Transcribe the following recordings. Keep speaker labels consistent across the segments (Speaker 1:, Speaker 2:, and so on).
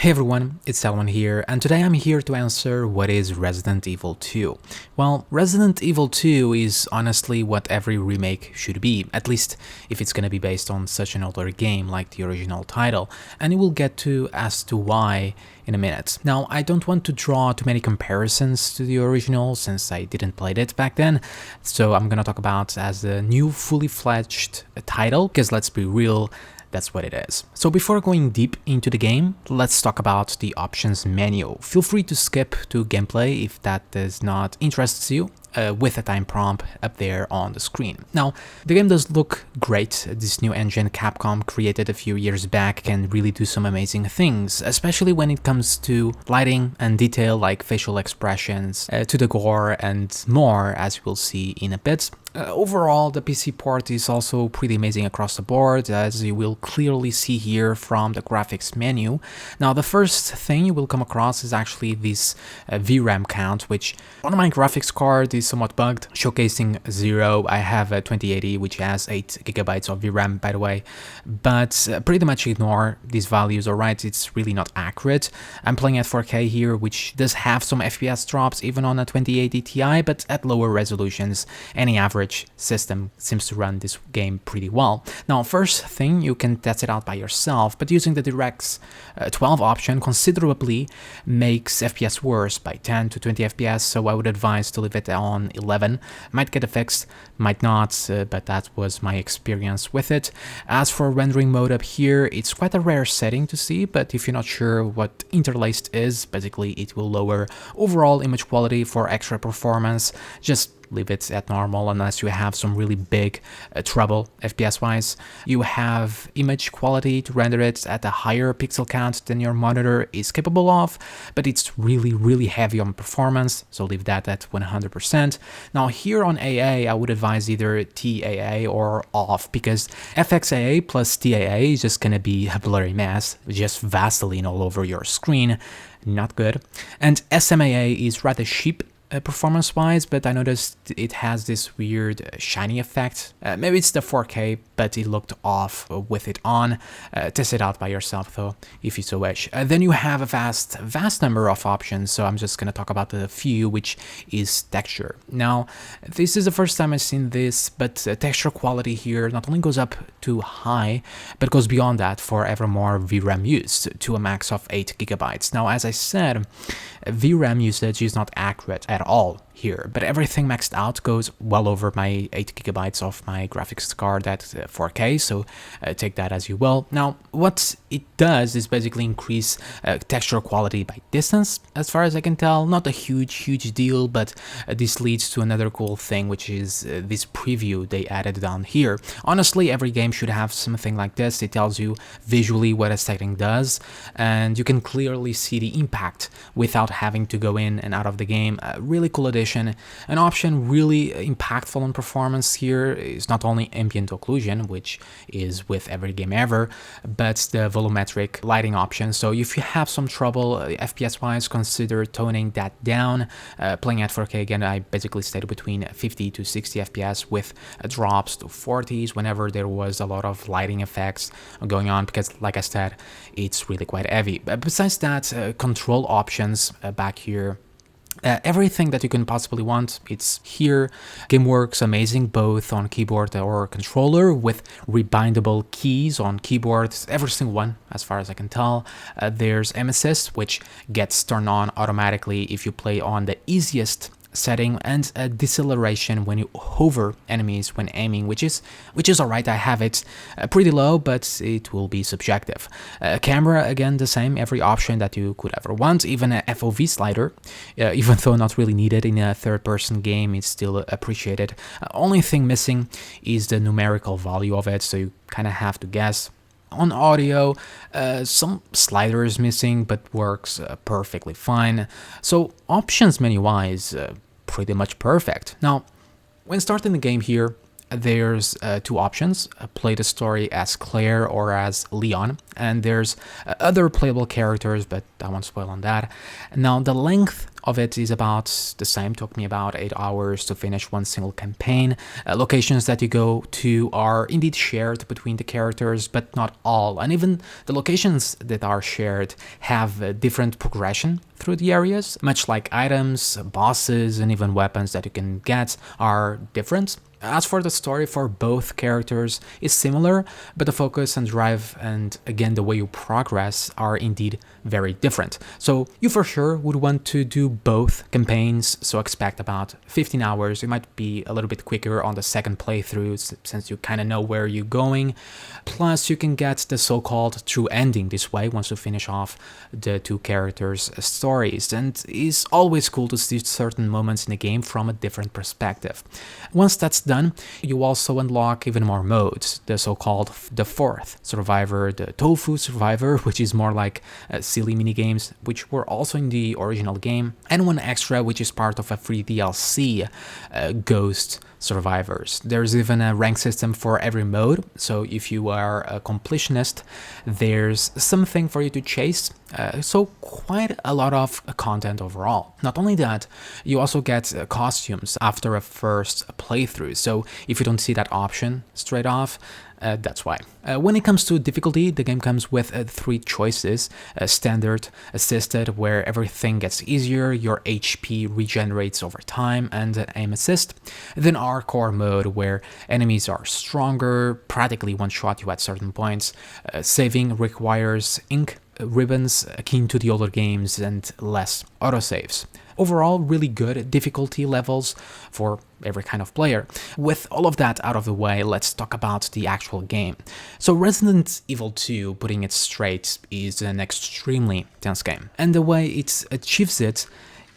Speaker 1: Hey everyone, it's Selwen here, and today I'm here to answer what is Resident Evil 2. Well, Resident Evil 2 is honestly what every remake should be, at least if it's gonna be based on such an older game like the original title, and we'll get to as to why in a minute. Now, I don't want to draw too many comparisons to the original since I didn't play it back then, so I'm gonna talk about as the new fully fledged title, because let's be real, that's what it is. So before going deep into the game, let's talk about the options menu. Feel free to skip to gameplay if that does not interest you. With a time prompt up there on the screen. Now, the game does look great. This new engine Capcom created a few years back can really do some amazing things, especially when it comes to lighting and detail like facial expressions, to the gore and more, as we'll see in a bit. Overall, the PC port is also pretty amazing across the board, as you will clearly see here from the graphics menu. Now, the first thing you will come across is actually this VRAM count, which on my graphics card is somewhat bugged, showcasing 0. I have a 2080, which has 8GB of VRAM, by the way, but pretty much ignore these values, alright? It's really not accurate. I'm playing at 4K here, which does have some FPS drops even on a 2080 Ti, but at lower resolutions, any average system seems to run this game pretty well. Now, first thing, you can test it out by yourself, but using the DirectX 12 option considerably makes FPS worse by 10 to 20 FPS, so I would advise to leave it on 11. Might get a fix, might not, but that was my experience with it. As for rendering mode up here, it's quite a rare setting to see, but if you're not sure what interlaced is, basically it will lower overall image quality for extra performance. Just leave it at normal unless you have some really big trouble FPS wise. You have image quality to render it at a higher pixel count than your monitor is capable of, but it's really heavy on performance, so leave that at 100%. Now here on AA, I would advise either TAA or off, because FXAA plus TAA is just gonna be a blurry mess, just Vaseline all over your screen, not good. And SMAA is rather cheap performance-wise, but I noticed it has this weird shiny effect. Maybe it's the 4K, but it looked off with it on. Test it out by yourself though, if you so wish. Then you have a vast number of options, so I'm just gonna talk about a few, which is texture. Now, this is the first time I've seen this, but texture quality here not only goes up to high, but goes beyond that for ever more VRAM use to a max of 8GB. Now, as I said, VRAM usage is not accurate at all here, but everything maxed out goes well over my 8GB of my graphics card at 4K, so take that as you will. Now, what it does is basically increase texture quality by distance, as far as I can tell. Not a huge deal, but this leads to another cool thing, which is this preview they added down here. Honestly, every game should have something like this. It tells you visually what a setting does, and you can clearly see the impact without having to go in and out of the game. Really cool addition. An option really impactful on performance here is not only ambient occlusion, which is with every game ever, but the volumetric lighting option. So if you have some trouble FPS wise, consider toning that down. Playing at 4K again, I basically stayed between 50 to 60 FPS with drops to 40s whenever there was a lot of lighting effects going on, because like I said, it's really quite heavy. But besides that, control options back here, everything that you can possibly want, it's here. Game works amazing both on keyboard or controller, with rebindable keys on keyboard, every single one as far as I can tell. There's aim assist, which gets turned on automatically if you play on the easiest setting, and a deceleration when you hover enemies when aiming, which is alright. I have it pretty low, but it will be subjective. Camera, again, the same, every option that you could ever want, even a FOV slider, even though not really needed in a third-person game, it's still appreciated. Only thing missing is the numerical value of it, so you kind of have to guess. On audio, some sliders missing, but works perfectly fine. So options menu-wise, pretty much perfect. Now, when starting the game here, there's two options: play the story as Claire or as Leon, and there's other playable characters, but I won't spoil on that. Now, the length of it is about the same. Took me about 8 hours to finish one single campaign. Locations that you go to are indeed shared between the characters, but not all. And even the locations that are shared have a different progression through the areas, much like items, bosses, and even weapons that you can get are different. As for the story for both characters is similar, but the focus and drive and again the way you progress are indeed very different. So you for sure would want to do both campaigns, so expect about 15 hours. It might be a little bit quicker on the second playthrough since you kind of know where you're going. Plus you can get the so-called true ending this way once you finish off the two characters' stories, and it's always cool to see certain moments in the game from a different perspective. Once that's done, you also unlock even more modes, the so-called the fourth survivor, the tofu survivor, which is more like silly minigames, which were also in the original game, and one extra which is part of a free DLC, ghost survivors. There's even a rank system for every mode, so if you are a completionist, there's something for you to chase, so quite a lot of content overall. Not only that, you also get costumes after a first playthrough, so if you don't see that option straight off, that's why. When it comes to difficulty, the game comes with 3 choices: standard, assisted, where everything gets easier, your HP regenerates over time, and aim assist. Then hardcore mode, where enemies are stronger, practically one-shot you at certain points. Saving requires ink ribbons akin to the older games and less autosaves. Overall, really good difficulty levels for every kind of player. With all of that out of the way, let's talk about the actual game. So Resident Evil 2, putting it straight, is an extremely tense game. And the way it achieves it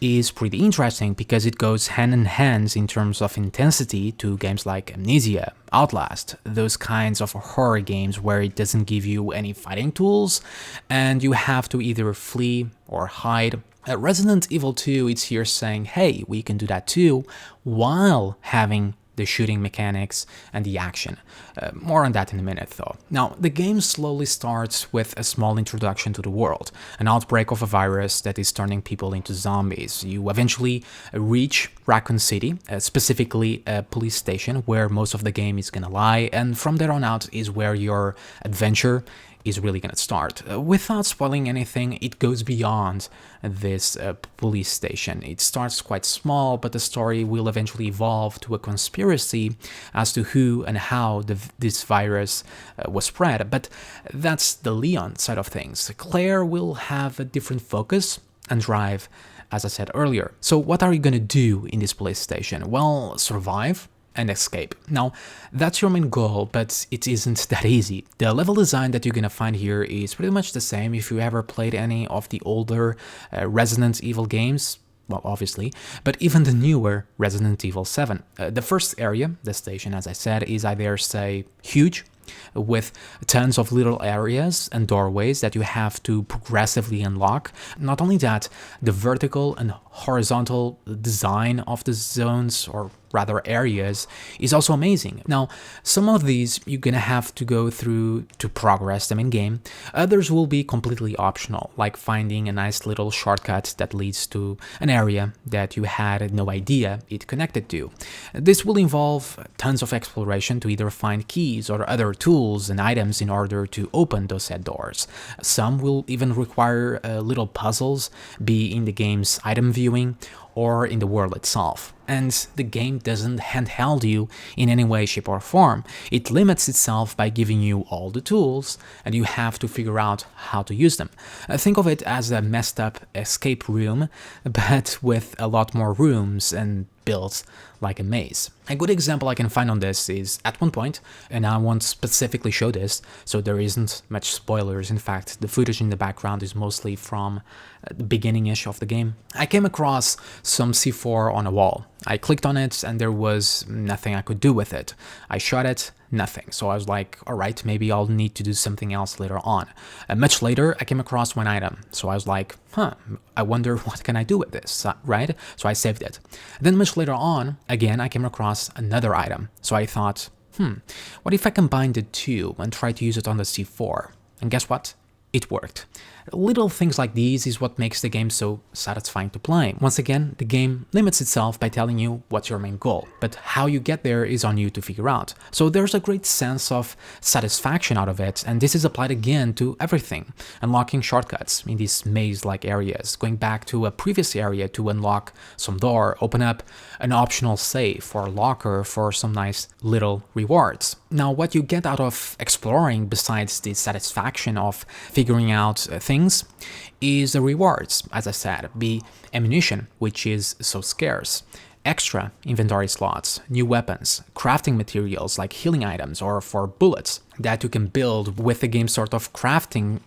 Speaker 1: is pretty interesting because it goes hand in hand in terms of intensity to games like Amnesia, Outlast, those kinds of horror games where it doesn't give you any fighting tools and you have to either flee or hide. Resident Evil 2, it's here saying, hey, we can do that too, while having the shooting mechanics and the action. More on that in a minute though. Now, the game slowly starts with a small introduction to the world, an outbreak of a virus that is turning people into zombies. You eventually reach Raccoon City, specifically a police station where most of the game is gonna lie, and from there on out is where your adventure is really gonna start. Without spoiling anything, it goes beyond this police station. It starts quite small, but the story will eventually evolve to a conspiracy as to who and how this virus was spread. But that's the Leon side of things. Claire will have a different focus and drive, as I said earlier. So what are you gonna do in this police station? Well, survive and escape. Now, that's your main goal, but it isn't that easy. The level design that you're gonna find here is pretty much the same if you ever played any of the older Resident Evil games, well, obviously, but even the newer Resident Evil 7. The first area, the station, as I said, is, I dare say, huge, with tons of little areas and doorways that you have to progressively unlock. Not only that, the vertical and horizontal design of the zones, or rather areas, is also amazing. Now, some of these you're gonna have to go through to progress them in game. Others will be completely optional, like finding a nice little shortcut that leads to an area that you had no idea it connected to. This will involve tons of exploration to either find keys or other tools and items in order to open those said doors. Some will even require little puzzles, be in the game's item viewing or in the world itself. And the game doesn't handheld you in any way, shape or form. It limits itself by giving you all the tools and you have to figure out how to use them. Think of it as a messed up escape room, but with a lot more rooms and built like a maze. A good example I can find on this is at one point, and I won't specifically show this, so there isn't much spoilers. In fact, the footage in the background is mostly from the beginning-ish of the game. I came across some C4 on a wall. I clicked on it and there was nothing I could do with it. I shot it nothing. So I was like, all right, maybe I'll need to do something else later on. And much later, I came across one item. So I was like, I wonder what can I do with this, right? So I saved it. Then much later on, again, I came across another item. So I thought, what if I combine the two and try to use it on the C4? And guess what? It worked. Little things like these is what makes the game so satisfying to play. Once again, the game limits itself by telling you what's your main goal, but how you get there is on you to figure out. So there's a great sense of satisfaction out of it, and this is applied again to everything. Unlocking shortcuts in these maze-like areas, going back to a previous area to unlock some door, open up an optional safe or locker for some nice little rewards. Now, what you get out of exploring, besides the satisfaction of figuring out things, is the rewards, as I said, be ammunition, which is so scarce, extra inventory slots, new weapons, crafting materials like healing items or for bullets that you can build with the game sort of crafting /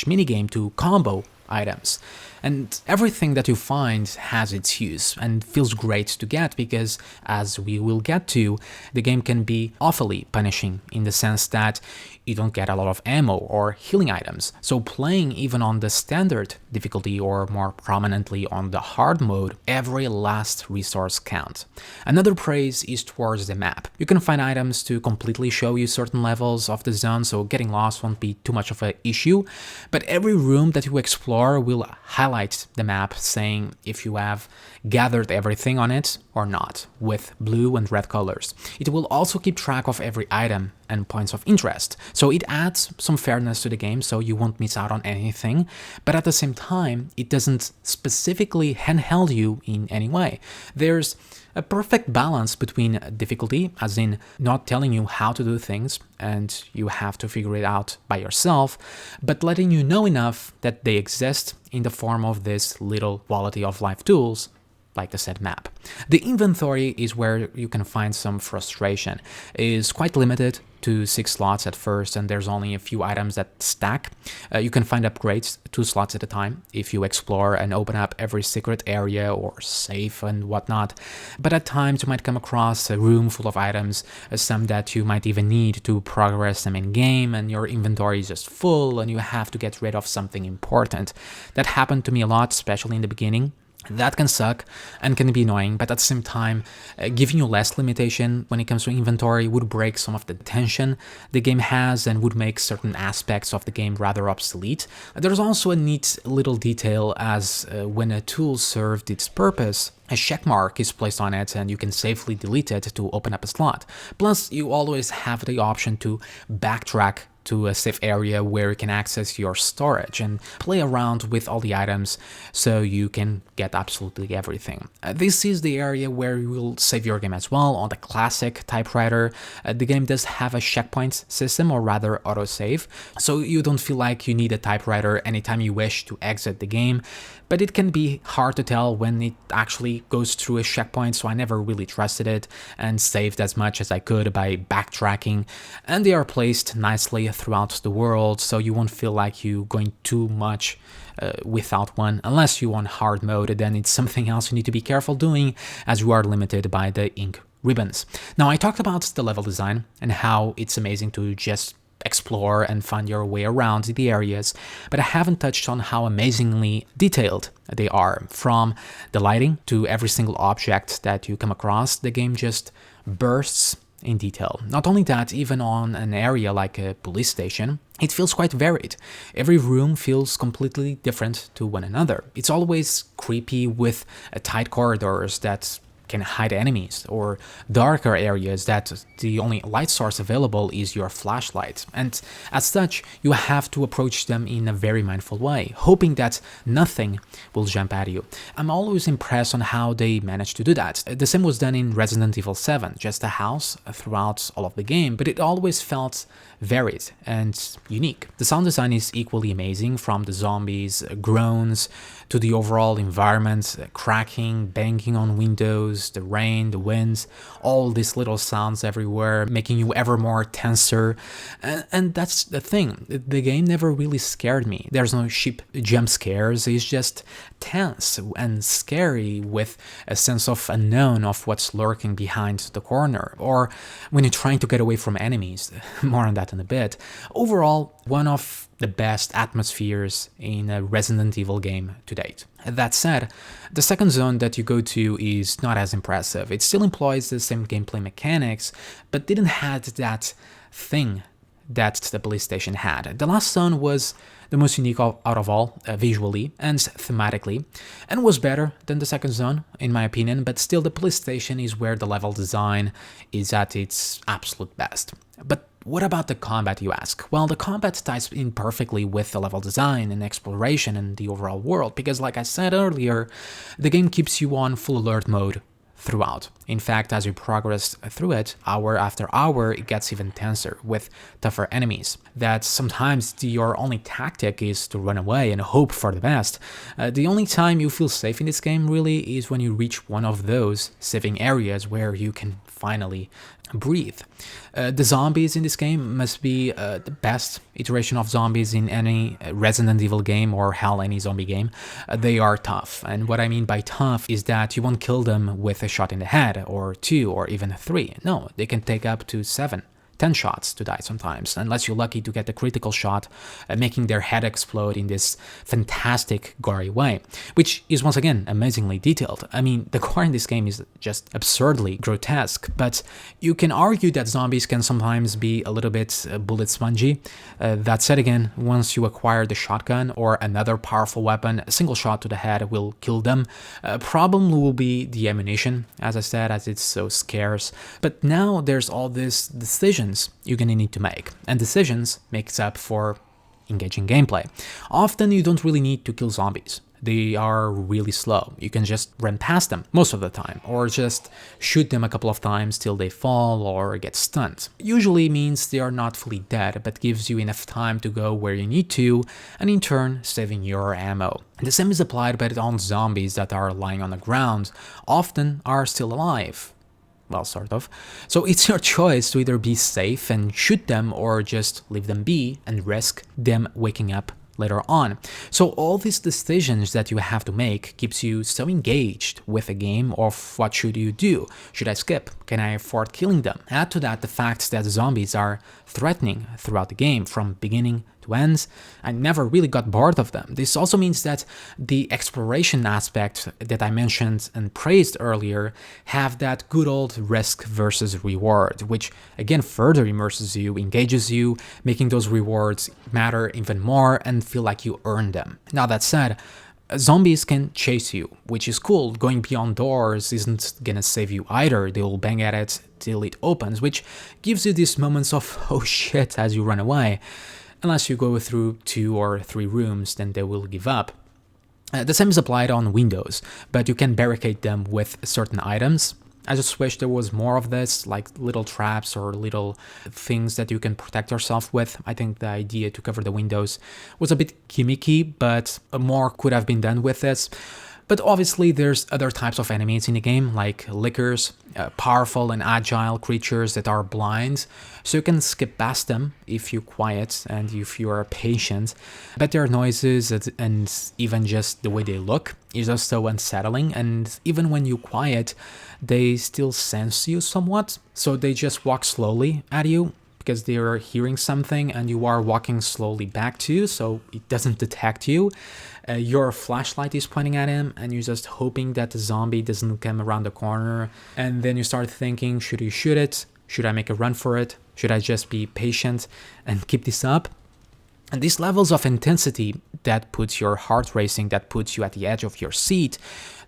Speaker 1: minigame to combo items. And everything that you find has its use and feels great to get because, as we will get to, the game can be awfully punishing in the sense that you don't get a lot of ammo or healing items. So playing even on the standard difficulty or more prominently on the hard mode, every last resource counts. Another praise is towards the map. You can find items to completely show you certain levels of the zone, so getting lost won't be too much of an issue, but every room that you explore will highlight the map saying if you have gathered everything on it or not, with blue and red colors. It will also keep track of every item and points of interest, so it adds some fairness to the game so you won't miss out on anything, but at the same time, it doesn't specifically handheld you in any way. There's a perfect balance between difficulty, as in not telling you how to do things and you have to figure it out by yourself, but letting you know enough that they exist in the form of this little quality of life tools like the said map. The inventory is where you can find some frustration. It is quite limited to 6 slots at first, and there's only a few items that stack. You can find upgrades 2 slots at a time if you explore and open up every secret area or safe and whatnot. But at times you might come across a room full of items, some that you might even need to progress them in game, and your inventory is just full and you have to get rid of something important. That happened to me a lot, especially in the beginning. That can suck and can be annoying, but at the same time, giving you less limitation when it comes to inventory would break some of the tension the game has and would make certain aspects of the game rather obsolete. There's also a neat little detail as when a tool served its purpose, a check mark is placed on it and you can safely delete it to open up a slot. Plus, you always have the option to backtrack to a safe area where you can access your storage and play around with all the items so you can get absolutely everything. This is the area where you will save your game as well. On the classic typewriter, the game does have a checkpoint system, or rather autosave, so you don't feel like you need a typewriter anytime you wish to exit the game, but it can be hard to tell when it actually goes through a checkpoint, so I never really trusted it and saved as much as I could by backtracking, and they are placed nicely throughout the world, so you won't feel like you going too much without one. Unless you want hard mode, then it's something else you need to be careful doing, as you are limited by the ink ribbons. Now, I talked about the level design and how it's amazing to just explore and find your way around the areas, but I haven't touched on how amazingly detailed they are. From the lighting to every single object that you come across, the game just bursts in detail. Not only that, even on an area like a police station, it feels quite varied. Every room feels completely different to one another. It's always creepy with tight corridors that can hide enemies, or darker areas that the only light source available is your flashlight, and as such you have to approach them in a very mindful way, hoping that nothing will jump at you. I'm always impressed on how they managed to do that. The same was done in Resident Evil 7, just a house throughout all of the game, but it always felt varied and unique. The sound design is equally amazing, from the zombies, groans, to the overall environment, cracking, banging on windows, shadows, the rain, the winds, all these little sounds everywhere, making you ever more tenser. And that's the thing, the game never really scared me. There's no cheap jump scares, it's just tense and scary with a sense of unknown of what's lurking behind the corner, or when you're trying to get away from enemies. More on that in a bit. Overall, one of the best atmospheres in a Resident Evil game to date. That said, the second zone that you go to is not as impressive. It still employs the same gameplay mechanics, but didn't have that thing that the police station had. The last zone was the most unique out of all, visually and thematically, and was better than the second zone, in my opinion, but still the police station is where the level design is at its absolute best. But what about the combat, you ask? Well, the combat ties in perfectly with the level design and exploration and the overall world, because like I said earlier, the game keeps you on full alert mode throughout. In fact, as you progress through it, hour after hour, it gets even tenser with tougher enemies. That sometimes your only tactic is to run away and hope for the best. The only time you feel safe in this game really is when you reach one of those saving areas where you can finally breathe. The zombies in this game must be the best iteration of zombies in any Resident Evil game, or hell, any zombie game. They are tough, and what I mean by tough is that you won't kill them with a shot in the head, or 2, or even 3. No, they can take up to 7, 10 shots to die sometimes, unless you're lucky to get a critical shot, making their head explode in this fantastic gory way, which is once again amazingly detailed. I mean, the gore in this game is just absurdly grotesque, but you can argue that zombies can sometimes be a little bit bullet spongy. That said again, once you acquire the shotgun or another powerful weapon, a single shot to the head will kill them. Problem will be the ammunition, as I said, as it's so scarce. But now there's all these decisions you're gonna need to make, and decisions makes up for engaging gameplay. Often you don't really need to kill zombies. They are really slow. You can just run past them most of the time, or just shoot them a couple of times till they fall or get stunned. Usually means they are not fully dead, but gives you enough time to go where you need to, and in turn saving your ammo. The same is applied but on zombies that are lying on the ground, often are still alive. Well, sort of. So it's your choice to either be safe and shoot them, or just leave them be and risk them waking up later on. So all these decisions that you have to make keeps you so engaged with a game of what should you do? Should I skip? Can I afford killing them? Add to that the fact that zombies are threatening throughout the game from beginning to end. I never really got bored of them. This also means that the exploration aspect that I mentioned and praised earlier have that good old risk versus reward, which again further immerses you, engages you, making those rewards matter even more and feel like you earned them. Now that said, zombies can chase you, which is cool. Going beyond doors isn't gonna save you either. They will bang at it till it opens, which gives you these moments of oh shit as you run away. Unless you go through 2 or 3 rooms, then they will give up. The same is applied on windows, but you can barricade them with certain items. I just wish there was more of this, like little traps or little things that you can protect yourself with. I think the idea to cover the windows was a bit gimmicky, but more could have been done with this. But obviously there's other types of enemies in the game, like lickers, powerful and agile creatures that are blind, so you can skip past them if you're quiet and if you are patient. But their noises and even just the way they look is just so unsettling, and even when you're quiet, they still sense you somewhat, so they just walk slowly at you, because they are hearing something and you are walking slowly back to you, so it doesn't detect you. Your flashlight is pointing at him and you're just hoping that the zombie doesn't come around the corner, and then you start thinking, should you shoot it? Should I make a run for it? Should I just be patient and keep this up? And these levels of intensity that puts your heart racing, that puts you at the edge of your seat,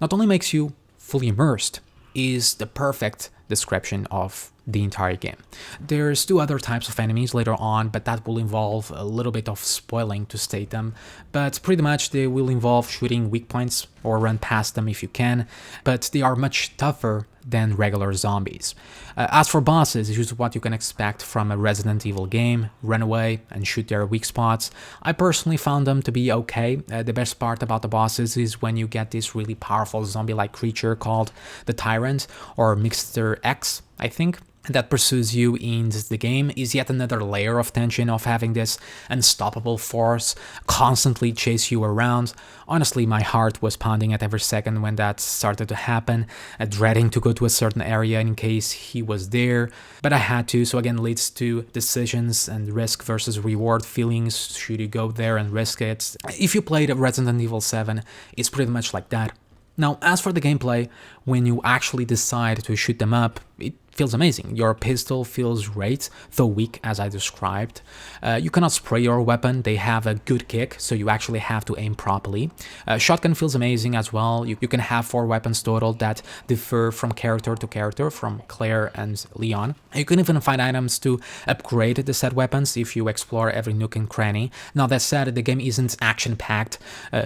Speaker 1: not only makes you fully immersed, is the perfect description of the entire game. There's 2 other types of enemies later on, but that will involve a little bit of spoiling to state them. But pretty much they will involve shooting weak points or run past them if you can, but they are much tougher than regular zombies. As for bosses, this is what you can expect from a Resident Evil game: run away and shoot their weak spots. I personally found them to be okay. The best part about the bosses is when you get this really powerful zombie-like creature called the Tyrant, or Mr.X, I think, that pursues you in the game. Is yet another layer of tension of having this unstoppable force constantly chase you around. Honestly, my heart was pounding at every second when that started to happen, dreading to go to a certain area in case he was there, but I had to, so again leads to decisions and risk versus reward feelings. Should you go there and risk it? If you played Resident Evil 7, it's pretty much like that. Now, as for the gameplay, when you actually decide to shoot them up, it feels amazing. Your pistol feels great, though weak as I described. You cannot spray your weapon, they have a good kick, so you actually have to aim properly. Shotgun feels amazing as well. You can have 4 weapons total that differ from character to character, from Claire and Leon. You can even find items to upgrade the said weapons if you explore every nook and cranny. Now that said, the game isn't action-packed,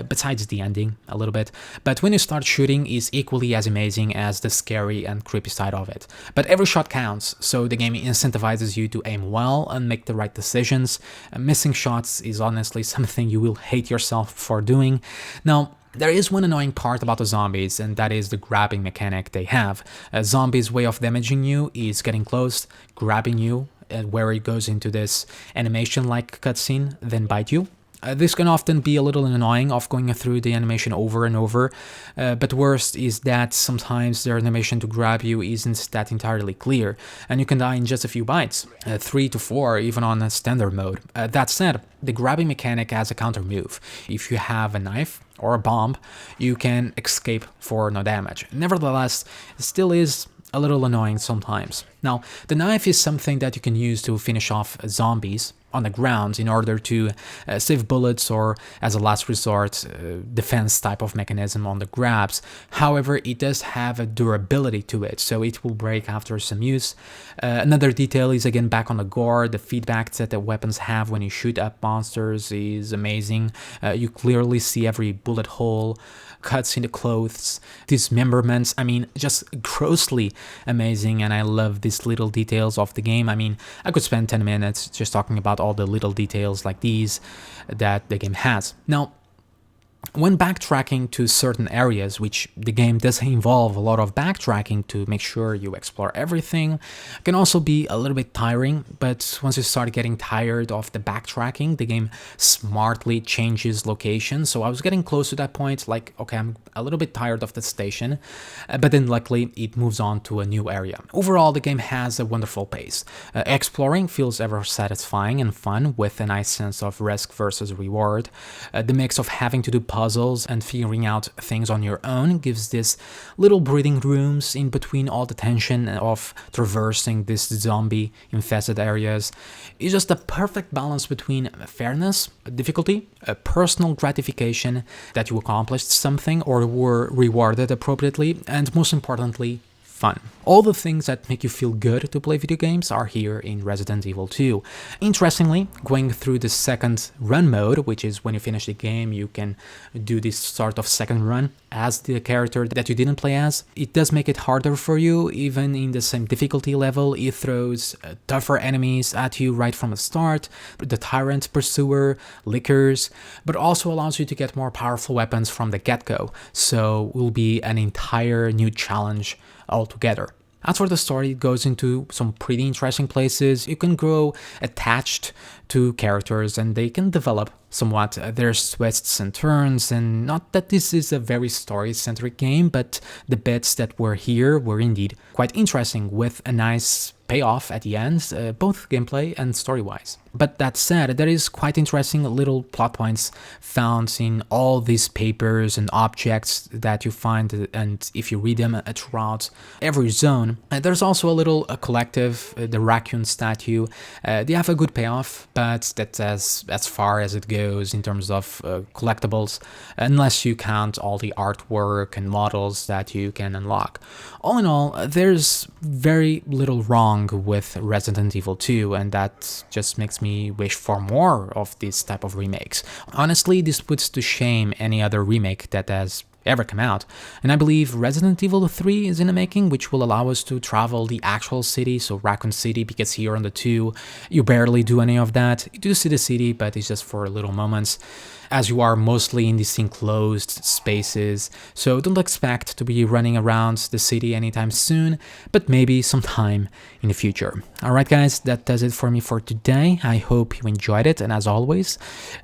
Speaker 1: besides the ending a little bit, but when you start shooting, it's equally as amazing as the scary and creepy side of it. But every shot counts, so the game incentivizes you to aim well and make the right decisions. Missing shots is honestly something you will hate yourself for doing. Now, there is one annoying part about the zombies, and that is the grabbing mechanic they have. A zombie's way of damaging you is getting close, grabbing you, where it goes into this animation-like cutscene, then bite you. This can often be a little annoying of going through the animation over and over, but worst is that sometimes their animation to grab you isn't that entirely clear, and you can die in just a few bites, 3 to 4 even on a standard mode. That said, the grabbing mechanic has a counter move. If you have a knife or a bomb, you can escape for no damage. Nevertheless, it still is a little annoying sometimes. Now, the knife is something that you can use to finish off zombies on the ground in order to save bullets, or as a last resort, defense type of mechanism on the grabs. However, it does have a durability to it, so it will break after some use. Another detail is again back on the gore. The feedback that the weapons have when you shoot up monsters is amazing. You clearly see every bullet hole, cuts in the clothes, dismemberments. I mean, just grossly amazing, and I love these little details of the game. I mean, I could spend 10 minutes just talking about all the little details like these that the game has. Now, when backtracking to certain areas, which the game does involve a lot of backtracking to make sure you explore everything, can also be a little bit tiring, but once you start getting tired of the backtracking, the game smartly changes location. So I was getting close to that point, like, okay, I'm a little bit tired of the station, but then luckily it moves on to a new area. Overall, the game has a wonderful pace. Exploring feels ever satisfying and fun, with a nice sense of risk versus reward. The mix of having to do puzzles and figuring out things on your own gives this little breathing rooms in between all the tension of traversing these zombie infested areas. It's just a perfect balance between fairness, difficulty, a personal gratification that you accomplished something or were rewarded appropriately, and most importantly, fun. All the things that make you feel good to play video games are here in Resident Evil 2. Interestingly, going through the second run mode, which is when you finish the game, you can do this sort of second run as the character that you didn't play as. It does make it harder for you, even in the same difficulty level. It throws tougher enemies at you right from the start, the Tyrant, Pursuer, Lickers, but also allows you to get more powerful weapons from the get-go, so will be an entire new challenge altogether. As for the story, it goes into some pretty interesting places. You can grow attached to characters and they can develop somewhat. There's twists and turns, and not that this is a very story-centric game, but the bits that were here were indeed quite interesting, with a nice payoff at the end, both gameplay and story-wise. But that said, there is quite interesting little plot points found in all these papers and objects that you find, and if you read them throughout every zone. There's also a little collective, the raccoon statue. They have a good payoff, but that's as far as it goes. goes in terms of collectibles, unless you count all the artwork and models that you can unlock. All in all, there's very little wrong with Resident Evil 2, and that just makes me wish for more of this type of remakes. Honestly, this puts to shame any other remake that has ever come out, and I believe Resident Evil 3 is in the making, which will allow us to travel the actual city, so Raccoon City, because here on the 2 you barely do any of that. You do see the city, but it's just for little moments, as you are mostly in these enclosed spaces, so don't expect to be running around the city anytime soon, but maybe sometime in the future. Alright guys, that does it for me for today. I hope you enjoyed it, and as always,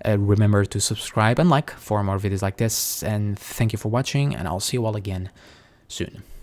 Speaker 1: remember to subscribe and like for more videos like this, and thank you for watching, and I'll see you all again soon.